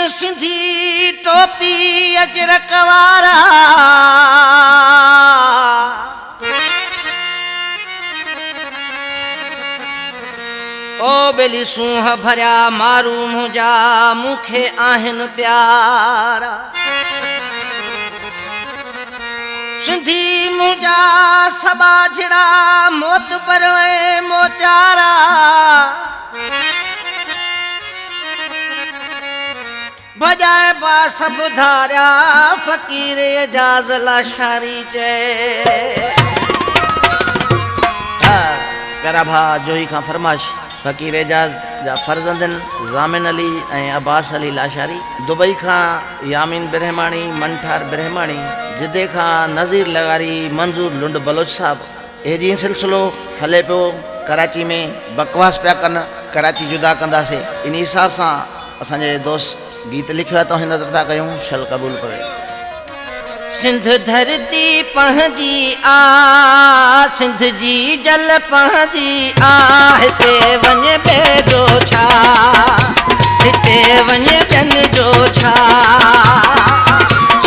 सिंधी टोपी अजरक वारा ओ बेली सूंह भरिया मारू मुंहिंजा मूंखे आहिनि प्यारा सिंधी मुंहिंजा सबा झिड़ा मोत परवे मोचारा भजाए बा सब धारिया फ़कीर एजाज़ लाशारी जय प्यारा भा जोही खां फरमाइश फ़कीर एजाज़ जा फर्ज़ंदन ज़ामिन अली ऐं अब्बास अली लाशारी दुबई खां यामीन ब्रह्माणी मंठार ब्रह्माणी जिदे खां नज़ीर लगारी मंजूर लुंड बलोच साहब हे जी सिलसिलो हले पियो कराची में बकवास पिया कनि कराची जुदा कंदासीं इन हिसाब सां असांजे दोस्त गीत लिखियो आहे तो हिन नज़र था कयूं शल क़बूल करे सिंध धरती पंहिंजी आ सिंध जी जल पंहिंजी आ हिते वञे ॿिए जो छा हिते वञे ॿियनि जो छा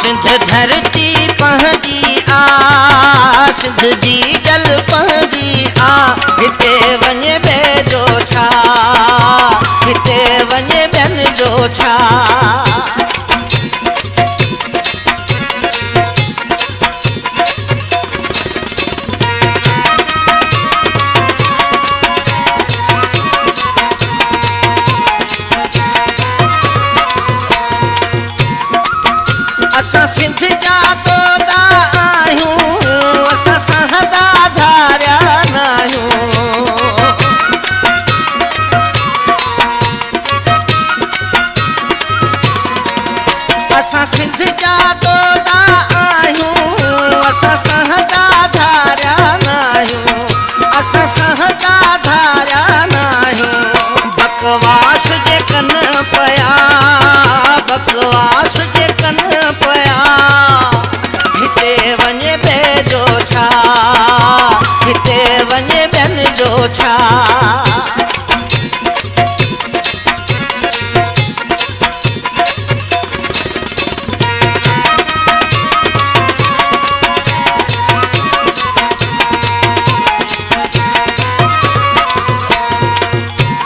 सिंध धरती पंहिंजी आ सिंध जी जल पंहिंजी आ हिते वञे ॿिए जो छा हिते वञे ॿियनि जो छा असां सिंध जा तोता आहियूं असां सहदा धारिया न आहियूं असां सिंध जा तोता आहियूं असां सहदा धारिया न आहियूं असां सहदा धारिया न आहियूं बकवास जे कन पिया बकवास जे कन पिया हिते वञे ॿिए जो छा हिते वञे ॿियनि जो छा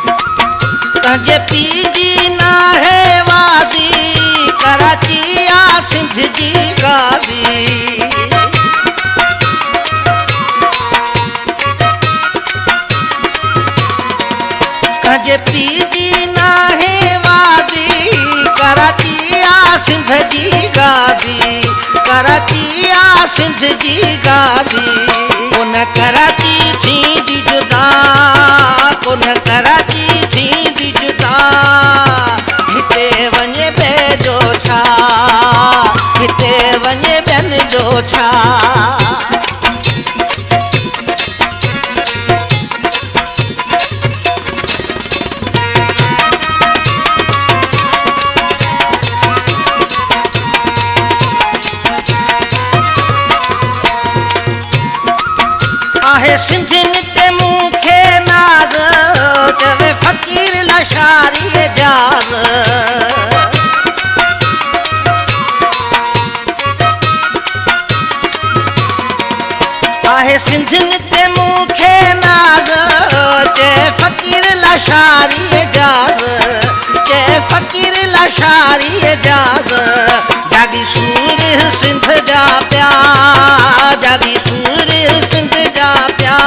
तंहिंजे पीउ जी नाहे वादी कराची आ सिंध जी गादी तंहिंजे पीउ जी नाहे वादी कराची आ सिंध जी गादी कराची आ सिंध जी गादी कोन कराची थींदी जुदा कोन कराची थींदी जुदा हिते वञे ॿिए जो छा हिते वञे ॿियनि जो छा आहे सिंधियुनि ते मूंखे नाज़ चवे फ़कीर लाशारी एजाज़ आहे सिंधियुनि ते मूंखे नाज़ चए फ़कीर लाशारी एजाज़ चए फ़कीर लाशारी एजाज़ जागी सूर सिंध जा पिया जागी सूर सिंध जा पिया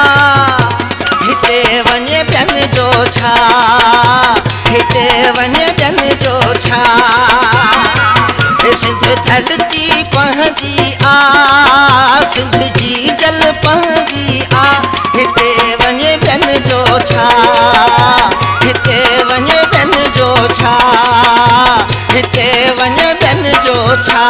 हिते वञे ॿियनि जो छा हिते वञे ॿियनि जो छा सिंध धरती पंहिंजी आ सिंध जी जल पंहिंजी आ हिते वञे ॿियनि जो छा हिते वञे ॿियनि जो छा हिते वञे ॿियनि जो छा